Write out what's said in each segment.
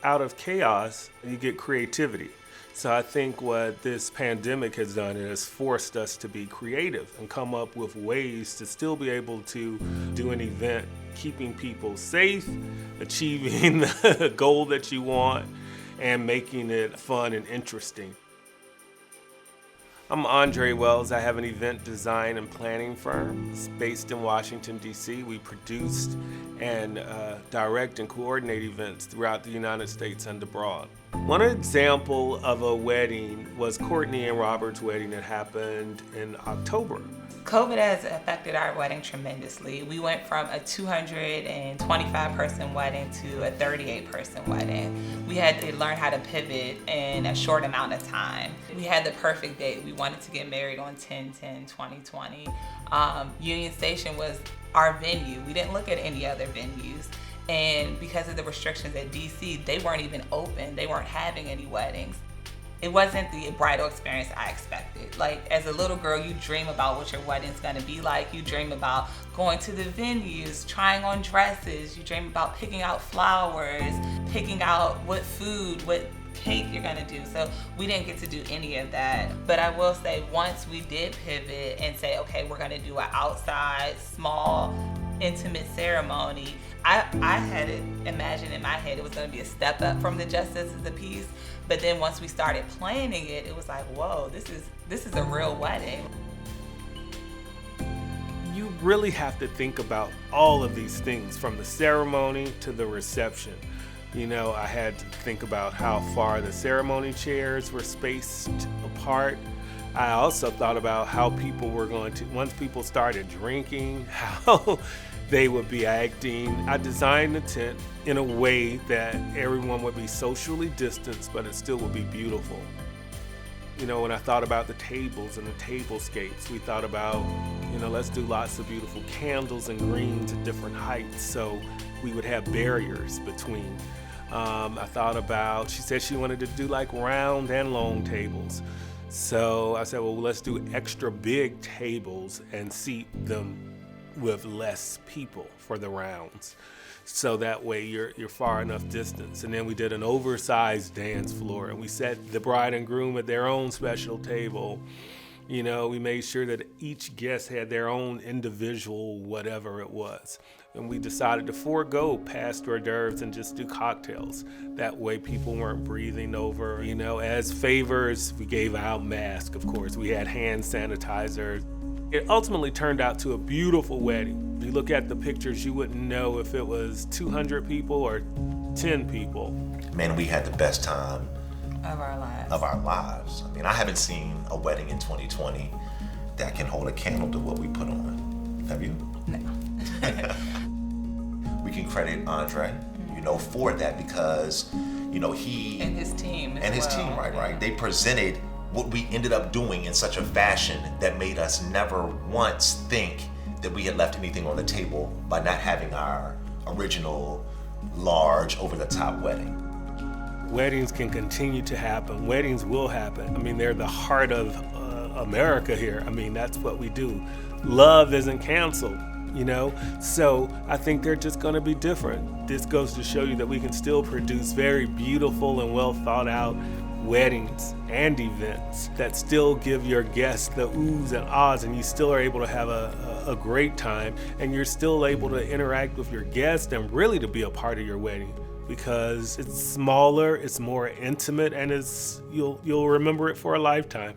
out of chaos, you get creativity. So I think what this pandemic has done is forced us to be creative and come up with ways to still be able to do an event, keeping people safe, achieving the goal that you want, and making it fun and interesting. I'm Andre Wells. I have an event design and planning firm. It's based in Washington, D.C. We produced and direct and coordinate events throughout the United States and abroad. One example of a wedding was Courtney and Robert's wedding that happened in October. COVID has affected our wedding tremendously. We went from a 225 person wedding to a 38 person wedding. We had to learn how to pivot in a short amount of time. We had the perfect date. We wanted to get married on 10/10/2020. Union Station was our venue. We didn't look at any other venues. And because of the restrictions at DC, they weren't even open. They weren't having any weddings. It wasn't the bridal experience I expected. Like, as a little girl, you dream about what your wedding's gonna be like. You dream about going to the venues, trying on dresses. You dream about picking out flowers, picking out what food, what cake you're gonna do. So we didn't get to do any of that. But I will say, once we did pivot and say, okay, we're gonna do an outside, small, intimate ceremony, I had it imagined in my head it was going to be a step up from the Justice of the Peace. But then once we started planning it, it was like, whoa, this is a real wedding. You really have to think about all of these things, from the ceremony to the reception. You know, I had to think about how far the ceremony chairs were spaced apart. I also thought about how people were going to, once people started drinking, how they would be acting. I designed the tent in a way that everyone would be socially distanced, but it still would be beautiful. You know, when I thought about the tables and the tablescapes, we thought about, you know, let's do lots of beautiful candles and greens at different heights so we would have barriers between. I thought about, she said she wanted to do like round and long tables. So I said, well, let's do extra big tables and seat them with less people for the rounds. So that way you're far enough distance. And then we did an oversized dance floor, and we set the bride and groom at their own special table. You know, we made sure that each guest had their own individual whatever it was. And we decided to forego past hors d'oeuvres and just do cocktails. That way people weren't breathing over. You know, as favors, we gave out masks, of course. We had hand sanitizer. It ultimately turned out to a beautiful wedding. If you look at the pictures, you wouldn't know if it was 200 people or 10 people. Man, we had the best time Of our lives. I mean, I haven't seen a wedding in 2020 that can hold a candle to what we put on. Have you? No. We can credit Andre, you know, for that, because, you know, he And his team and his team, right. They presented what we ended up doing in such a fashion that made us never once think that we had left anything on the table by not having our original large over-the-top wedding. Weddings can continue to happen. Weddings will happen. I mean, they're the heart of America here. I mean, that's what we do. Love isn't canceled, you know? So I think they're just gonna be different. This goes to show you that we can still produce very beautiful and well thought out weddings and events that still give your guests the oohs and ahs, and you still are able to have a great time, and you're still able to interact with your guests and really to be a part of your wedding, because it's smaller, it's more intimate, and you'll remember it for a lifetime.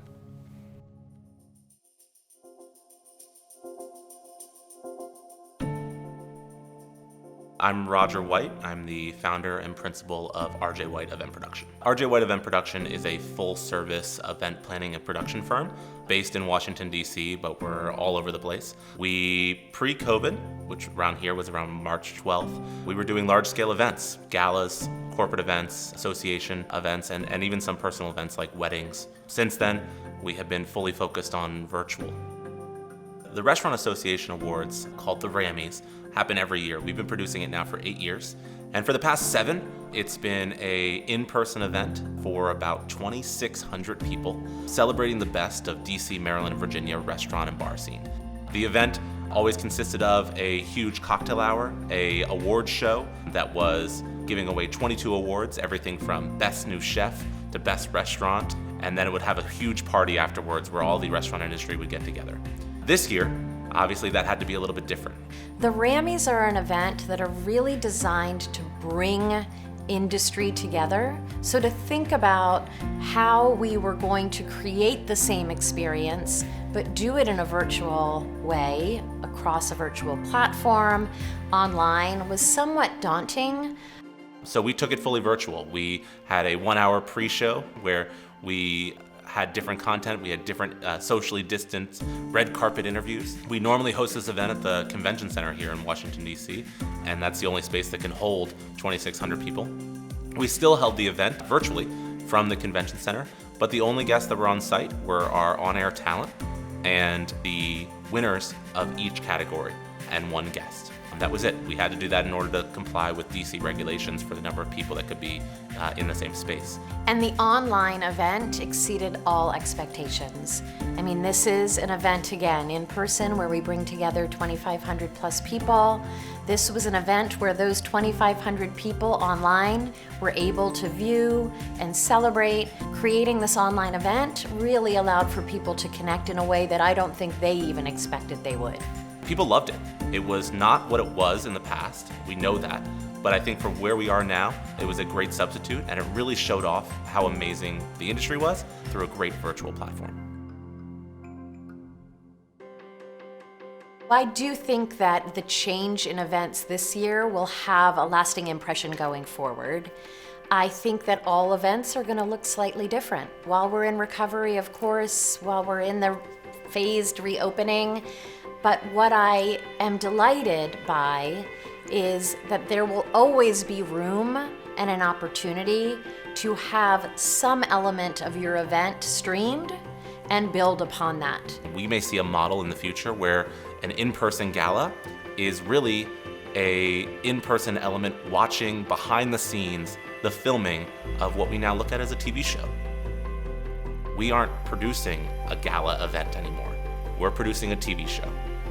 I'm Roger White. I'm the founder and principal of RJ White Event Production. RJ White Event Production is a full-service event planning and production firm based in Washington, D.C., but we're all over the place. Pre-COVID, which around here was around March 12th, we were doing large-scale events, galas, corporate events, association events, and even some personal events like weddings. Since then, we have been fully focused on virtual. The Restaurant Association Awards, called the Rammies, happen every year. We've been producing it now for 8 years. And for the past 7, it's been an in-person event for about 2,600 people, celebrating the best of DC, Maryland, and Virginia restaurant and bar scene. The event always consisted of a huge cocktail hour, a awards show that was giving away 22 awards, everything from Best New Chef to Best Restaurant, and then it would have a huge party afterwards where all the restaurant industry would get together. This year, obviously that had to be a little bit different. The Rammies are an event that are really designed to bring industry together. So to think about how we were going to create the same experience, but do it in a virtual way, across a virtual platform, online, was somewhat daunting. So we took it fully virtual. We had a 1-hour pre-show where we had different content. We had different socially distanced red carpet interviews. We normally host this event at the convention center here in Washington, D.C., and that's the only space that can hold 2,600 people. We still held the event virtually from the convention center, but the only guests that were on site were our on-air talent and the winners of each category and one guest. That was it. We had to do that in order to comply with DC regulations for the number of people that could be in the same space. And the online event exceeded all expectations. I mean, this is an event, again, in person, where we bring together 2,500 plus people. This was an event where those 2,500 people online were able to view and celebrate. Creating this online event really allowed for people to connect in a way that I don't think they even expected they would. People loved it. It was not what it was in the past, we know that, but I think for where we are now, it was a great substitute, and it really showed off how amazing the industry was through a great virtual platform. I do think that the change in events this year will have a lasting impression going forward. I think that all events are going to look slightly different. While we're in recovery, of course, while we're in the phased reopening, but what I am delighted by is that there will always be room and an opportunity to have some element of your event streamed and build upon that. We may see a model in the future where an in-person gala is really a in-person element watching behind the scenes the filming of what we now look at as a TV show. We aren't producing a gala event anymore. We're producing a TV show.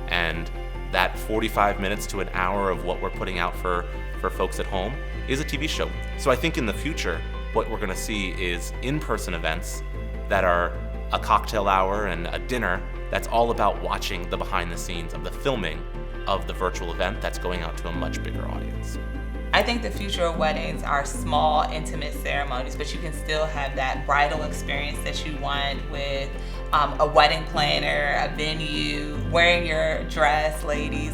And that 45 minutes to an hour of what we're putting out for folks at home is a TV show. So I think in the future, what we're gonna see is in-person events that are a cocktail hour and a dinner that's all about watching the behind the scenes of the filming of the virtual event that's going out to a much bigger audience. I think the future of weddings are small, intimate ceremonies, but you can still have that bridal experience that you want with a wedding planner, a venue, wearing your dress, ladies.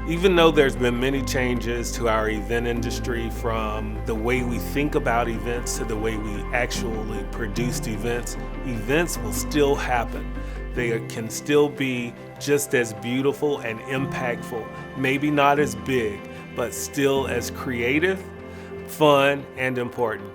Even though there's been many changes to our event industry, from the way we think about events to the way we actually produced events, events will still happen. They can still be just as beautiful and impactful, maybe not as big, but still as creative, fun, and important.